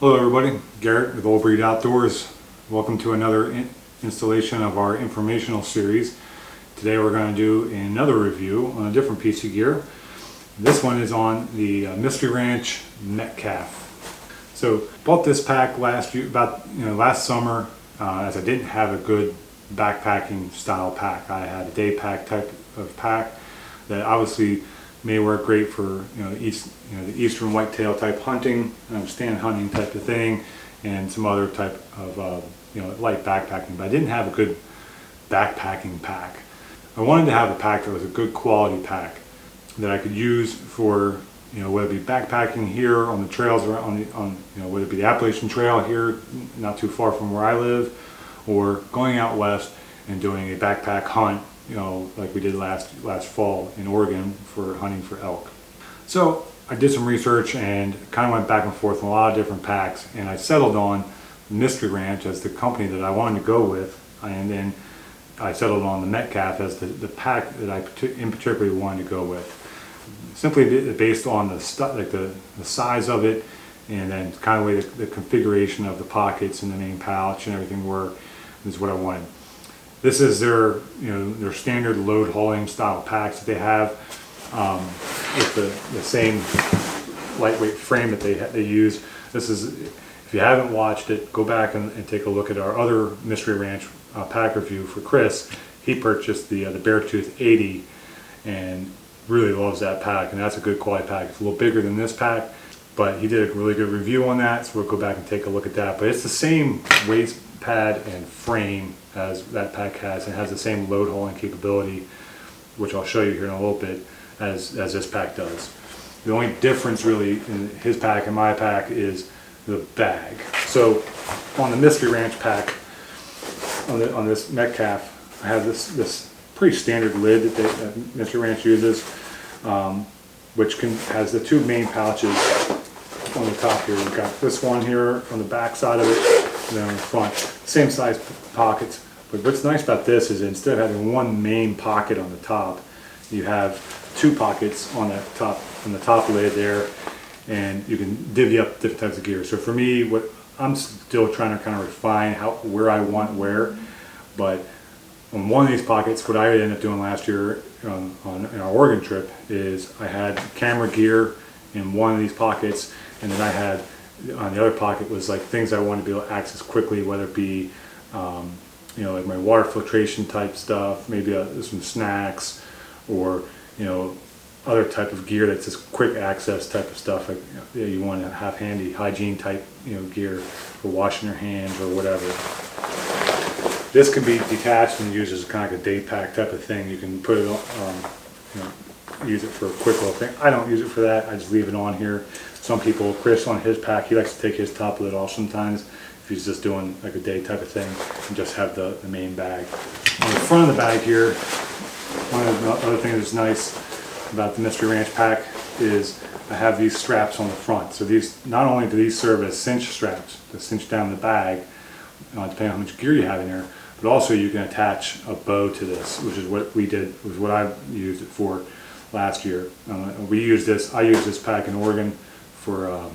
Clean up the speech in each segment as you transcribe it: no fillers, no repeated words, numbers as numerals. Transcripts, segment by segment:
Hello everybody, Garrett with Old Breed Outdoors. Welcome to another installation of our informational series. Today we're going to do another review on a different piece of gear. This one is on the Mystery Ranch Metcalf. So bought this pack last summer as I didn't have a good backpacking style pack. I had a day pack type of pack that obviously may work great for the eastern whitetail type hunting, stand hunting type of thing, and some other type of light backpacking. But I didn't have a good backpacking pack. I wanted to have a pack that was a good quality pack that I could use for whether it be backpacking here on the trails around whether it be the Appalachian Trail here, not too far from where I live, or going out west and doing a backpack hunt. Like we did last fall in Oregon for hunting for elk. So I did some research and kind of went back and forth on a lot of different packs, and I settled on Mystery Ranch as the company that I wanted to go with, and then I settled on the Metcalf as the pack that I particularly wanted to go with. Simply based on the size of it, and then kind of the way the configuration of the pockets and the main pouch and everything were, is what I wanted. This is their standard load hauling style packs that they have with the same lightweight frame that they use. This is, if you haven't watched it, go back and take a look at our other Mystery Ranch pack review for Chris. He purchased the Beartooth 80 and really loves that pack, and that's a good quality pack. It's a little bigger than this pack, but he did a really good review on that, so we'll go back and take a look at that. But it's the same waist pad and frame as that pack has. It has the same load hauling capability, which I'll show you here in a little bit, as this pack does. The only difference really in his pack and my pack is the bag. So on the Mystery Ranch pack, on this Metcalf, I have this pretty standard lid that Mystery Ranch uses, which has the two main pouches on the top here. We've got this one here on the back side of it, and then on the front, same size pockets. But what's nice about this is instead of having one main pocket on the top, you have two pockets on the top lid there, and you can divvy up different types of gear. So for me, what I'm still trying to kind of refine where I want where, but on one of these pockets, what I ended up doing last year in our Oregon trip is I had camera gear in one of these pockets, and then I had on the other pocket was like things I wanted to be able to access quickly, whether it be like my water filtration type stuff, maybe some snacks, or other type of gear that's just quick access type of stuff, like you want to have handy, hygiene type gear for washing your hands or whatever. This can be detached and used as kind of like a day pack type of thing. You can put it on, use it for a quick little thing. I don't use it for that. I just leave it on here. Some people, Chris on his pack, he likes to take his top lid off sometimes if he's just doing like a day type of thing, and just have the main bag. On the front of the bag here, one of the other things that's nice about the Mystery Ranch pack is I have these straps on the front. So these, not only do these serve as cinch straps to cinch down the bag, depending on how much gear you have in there, but also you can attach a bow to this, which is what we did, was what I used it for last year. I used this pack in Oregon for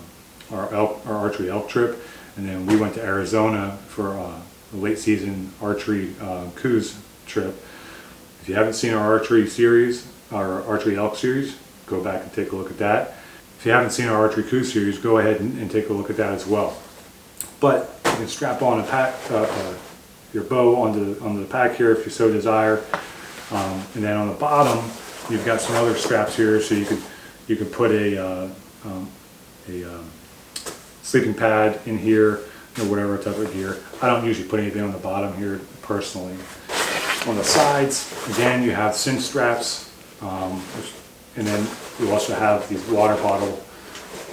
our archery elk trip, and then we went to Arizona for a late season archery Coues trip. If you haven't seen our archery series, our archery elk series, go back and take a look at that. If you haven't seen our archery Coues series, go ahead and take a look at that as well. But you can strap on a pack, your bow onto the pack here if you so desire, and then on the bottom you've got some other straps here, so you could put a sleeping pad in here, or whatever type of gear. I don't usually put anything on the bottom here personally. On the sides, again, you have cinch straps, and then you also have these water bottle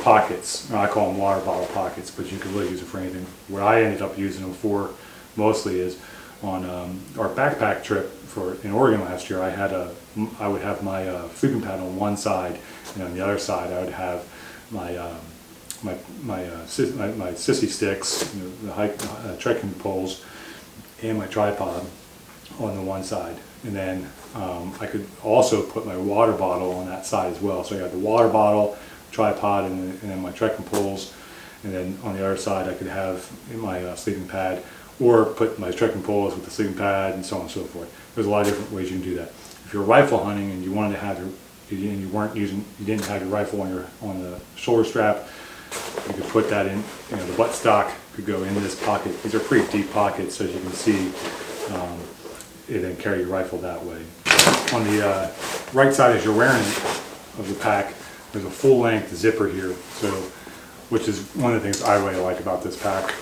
pockets. I call them water bottle pockets, but you can really use it for anything. What I ended up using them for mostly is on our backpack trip in Oregon last year. I would have my sleeping pad on one side, and on the other side I would have my sissy sticks, the trekking poles, and my tripod on the one side. And then I could also put my water bottle on that side as well. So I got the water bottle, tripod, and then my trekking poles, and then on the other side I could have my sleeping pad, or put my trekking poles with the sleeping pad, and so on and so forth. There's a lot of different ways you can do that. If you're rifle hunting and you wanted to have you didn't have your rifle on the shoulder strap, you could put that in. The buttstock could go into this pocket. These are pretty deep pockets, so as you can see, and then carry your rifle that way. On the right side, as you're wearing it, of the pack, there's a full-length zipper here, so which is one of the things I really like about this pack.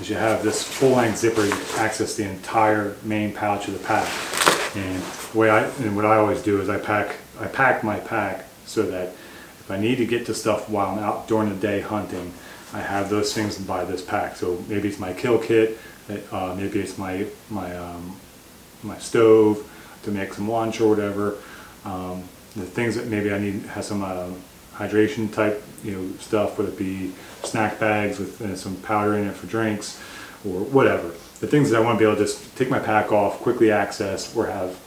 Is you have this full-length zipper, you can access the entire main pouch of the pack. And what I always do is I pack my pack so that if I need to get to stuff while I'm out during the day hunting, I have those things by this pack. So maybe it's my kill kit, maybe it's my stove to make some lunch or whatever. The things that maybe I need have some hydration type stuff, whether it be snack bags with some powder in it for drinks or whatever. The things that I want to be able to just take my pack off, quickly access, or have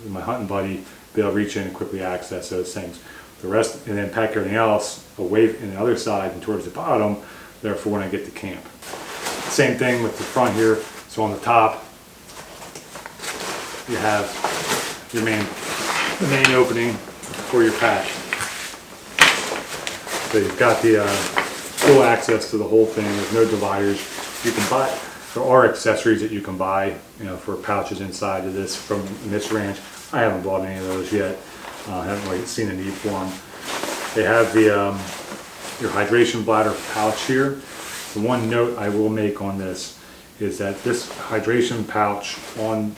my hunting buddy be able to reach in and quickly access those things. The rest, and then pack everything else away in the other side and towards the bottom, therefore when I get to camp. Same thing with the front here. So on the top, you have the main opening for your pack. So you've got the full access to the whole thing. There's no dividers. You can buy. There are accessories that you can buy, for pouches inside of this from Mystery Ranch. I haven't bought any of those yet. I haven't really seen a need for them. They have the your hydration bladder pouch here. The one note I will make on this is that this hydration pouch on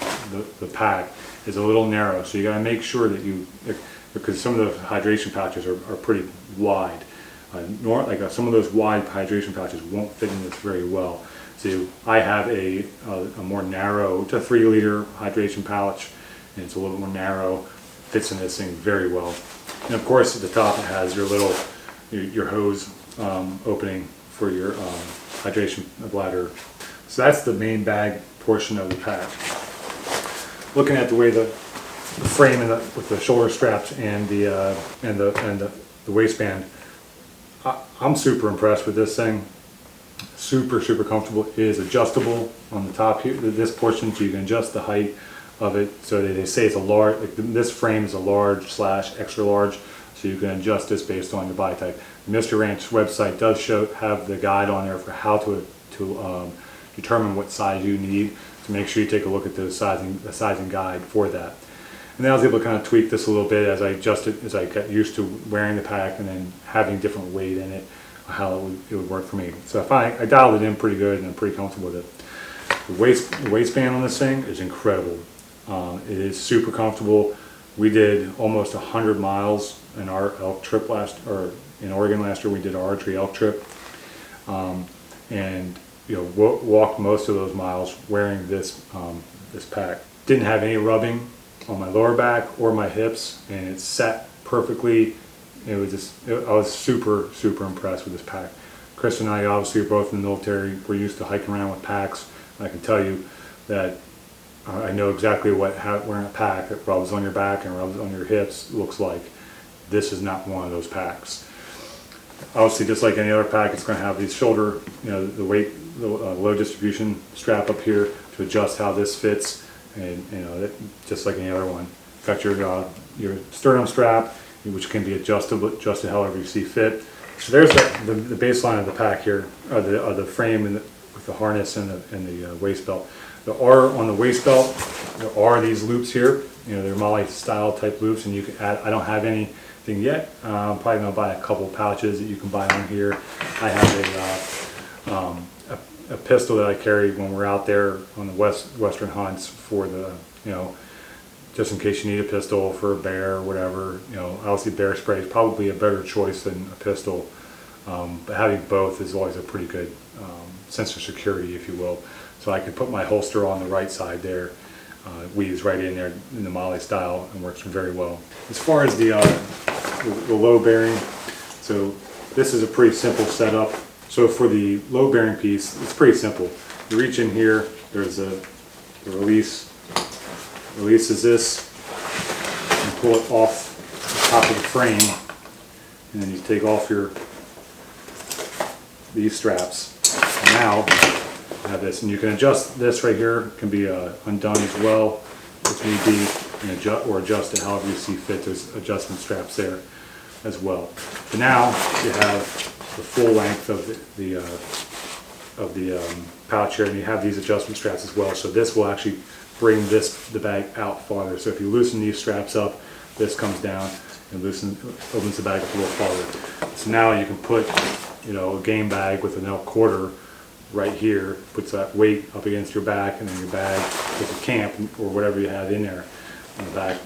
the pack is a little narrow, so you got to make sure that because some of the hydration pouches are pretty wide. Some of those wide hydration pouches won't fit in this very well. So I have a more narrow, it's a 3-liter hydration pouch, and it's a little more narrow, fits in this thing very well. And of course at the top it has your little, your hose opening for your hydration bladder. So that's the main bag portion of the pack. Looking at the way the frame with the shoulder straps and the waistband, I'm super impressed with this thing. Super comfortable. It is adjustable on the top here, this portion, so you can adjust the height of it. So they say it's a large, this frame is a large / extra large, so you can adjust this based on your body type. The Mystery Ranch website does have the guide on there for how to determine what size you need. So make sure you take a look at the sizing guide for that. And then I was able to kind of tweak this a little bit as I got used to wearing the pack and then having different weight in it, how it would work for me. So I dialed it in pretty good and I'm pretty comfortable with it. The waistband on this thing is incredible. It is super comfortable. We did almost 100 miles in our elk trip in Oregon last year. We did our archery elk trip, and walked most of those miles wearing this pack. Didn't have any rubbing on my lower back or my hips, and it sat perfectly. I was super impressed with this pack. Chris and I obviously are both in the military. We're used to hiking around with packs. I can tell you that I know exactly what wearing a pack that rubs on your back and rubs on your hips looks like. This is not one of those packs. Obviously, just like any other pack, it's going to have these shoulder, the weight, the load distribution strap up here to adjust how this fits, and just like any other one. Got your sternum strap, which can be adjusted however you see fit. So there's the baseline of the pack here, the frame with the harness and the waist belt. On the waist belt, there are these loops here. They're Molly style type loops, and you can add. I don't have anything yet. I'm probably gonna buy a couple pouches that you can buy on here. I have a pistol that I carry when we're out there on the western hunts for the just in case you need a pistol for a bear or whatever. Obviously bear spray is probably a better choice than a pistol, but having both is always a pretty good sense of security, if you will. So I can put my holster on the right side there, weaves right in there in the Molly style, and works very well. As far as the low bearing, so this is a pretty simple setup. So for the low bearing piece, it's pretty simple. You reach in here, there's the release. Releases this, and pull it off the top of the frame, and then you take off your these straps. And now I have this, and you can adjust this right here. It can be undone as well if need be, and adjust it however you see fit. There's adjustment straps there as well. But now you have the full length of the pouch here, and you have these adjustment straps as well. So this will actually bring the bag out farther. So if you loosen these straps up, this comes down and opens the bag up a little farther. So now you can put, a game bag with an L quarter right here, puts that weight up against your back, and then your bag with your camp or whatever you have in there on the back.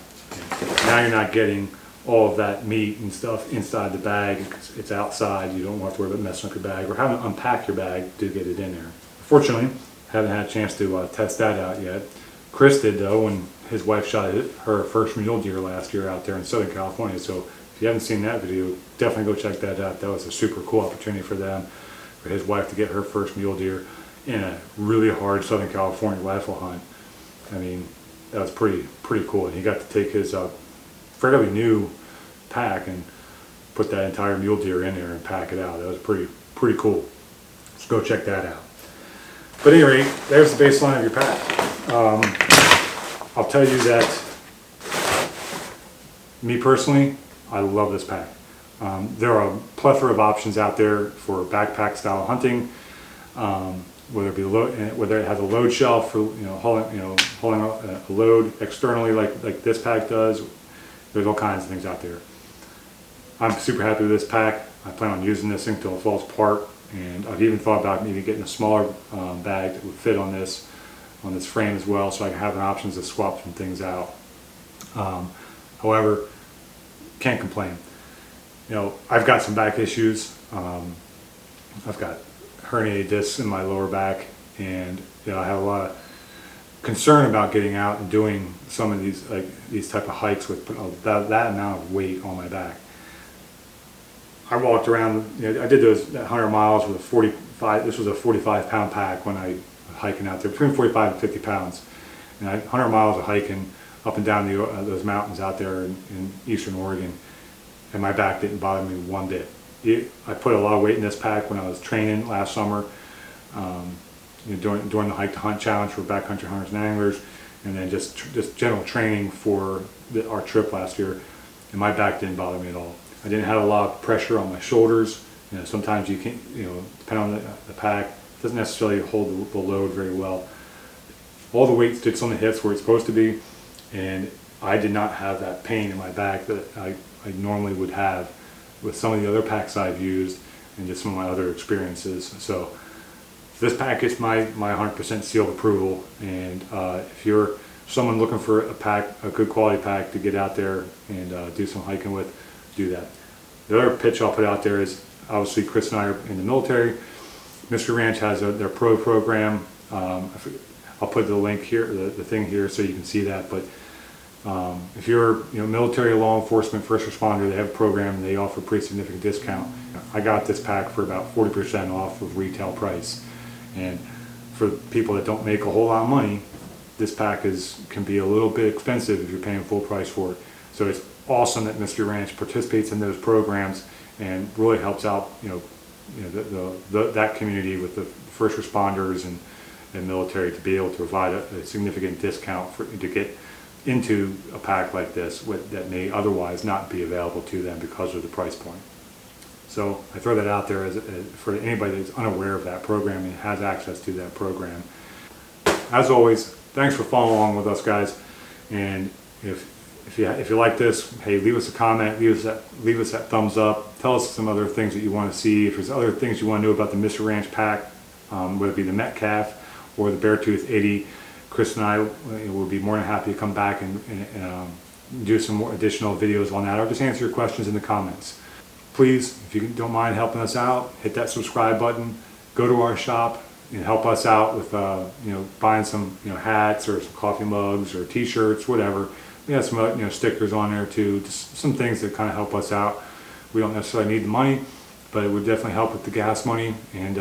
Now you're not getting all of that meat and stuff inside the bag. It's outside. You don't have to worry about messing up your bag or having to unpack your bag to get it in there. Fortunately, haven't had a chance to test that out yet. Chris did though, when his wife shot her first mule deer last year out there in Southern California. So if you haven't seen that video, definitely go check that out. That was a super cool opportunity for them, for his wife to get her first mule deer in a really hard Southern California rifle hunt. I mean, that was pretty cool. And he got to take his fairly new pack and put that entire mule deer in there and pack it out. That was pretty cool. So go check that out. But at any rate, there's the baseline of your pack. I'll tell you that, me personally, I love this pack. There are a plethora of options out there for backpack style hunting, whether it has a load shelf for hauling a load externally like this pack does. There's all kinds of things out there. I'm super happy with this pack. I plan on using this thing until it falls apart, and I've even thought about maybe getting a smaller bag that would fit on this frame as well, so I can have an option to swap some things out. However, can't complain. I've got some back issues. I've got herniated discs in my lower back, and I have a lot of concern about getting out and doing some of these type of hikes with that amount of weight on my back. I walked around, I did those 100 miles with a 45, this was a 45-pound pack when I was hiking out there, between 45 and 50 pounds. And 100 miles of hiking up and down those mountains out there in eastern Oregon, and my back didn't bother me one bit. I put a lot of weight in this pack when I was training last summer, during the Hike to Hunt Challenge for backcountry hunters and anglers, and then just general training for our trip last year, and my back didn't bother me at all. I didn't have a lot of pressure on my shoulders. Sometimes you can't, depending on the pack, it doesn't necessarily hold the load very well. All the weight sticks on the hips where it's supposed to be, and I did not have that pain in my back that I normally would have with some of the other packs I've used and just some of my other experiences. So this pack is my 100% seal of approval, and if you're someone looking for a good quality pack to get out there and do some hiking with, do that. The other pitch I'll put out there is, obviously Chris and I are in the military. Mystery Ranch has their pro program. I'll put the link here, the thing here, so you can see that. But if you're military, law enforcement, first responder, they have a program and they offer a pretty significant discount. I got this pack for about 40% off of retail price. And for people that don't make a whole lot of money, this pack can be a little bit expensive if you're paying full price for it. So it's awesome that Mystery Ranch participates in those programs and really helps out that community with the first responders and military, to be able to provide a significant discount to get into a pack like this that may otherwise not be available to them because of the price point. So I throw that out there for anybody that's unaware of that program and has access to that program. As always, thanks for following along with us, guys. And if you like this, hey, leave us a comment, leave us that thumbs up. Tell us some other things that you want to see. If there's other things you want to know about the Mystery Ranch pack, whether it be the Metcalf or the Beartooth 80, Chris and I will be more than happy to come back and do some more additional videos on that, or just answer your questions in the comments. Please, if you don't mind helping us out, hit that subscribe button, go to our shop and help us out with buying some hats or some coffee mugs or t-shirts, whatever. We have some stickers on there too, just some things that kind of help us out. We don't necessarily need the money, but it would definitely help with the gas money and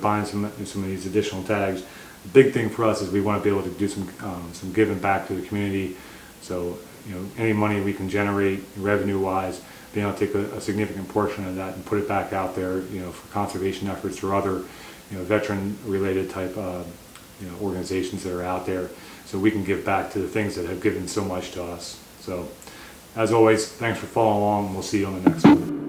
buying some of these additional tags. The big thing for us is we want to be able to do some giving back to the community. So any money we can generate revenue-wise, being able to take a significant portion of that and put it back out there, for conservation efforts or other, veteran-related type, organizations that are out there, so we can give back to the things that have given so much to us. So, as always, thanks for following along, and we'll see you on the next one.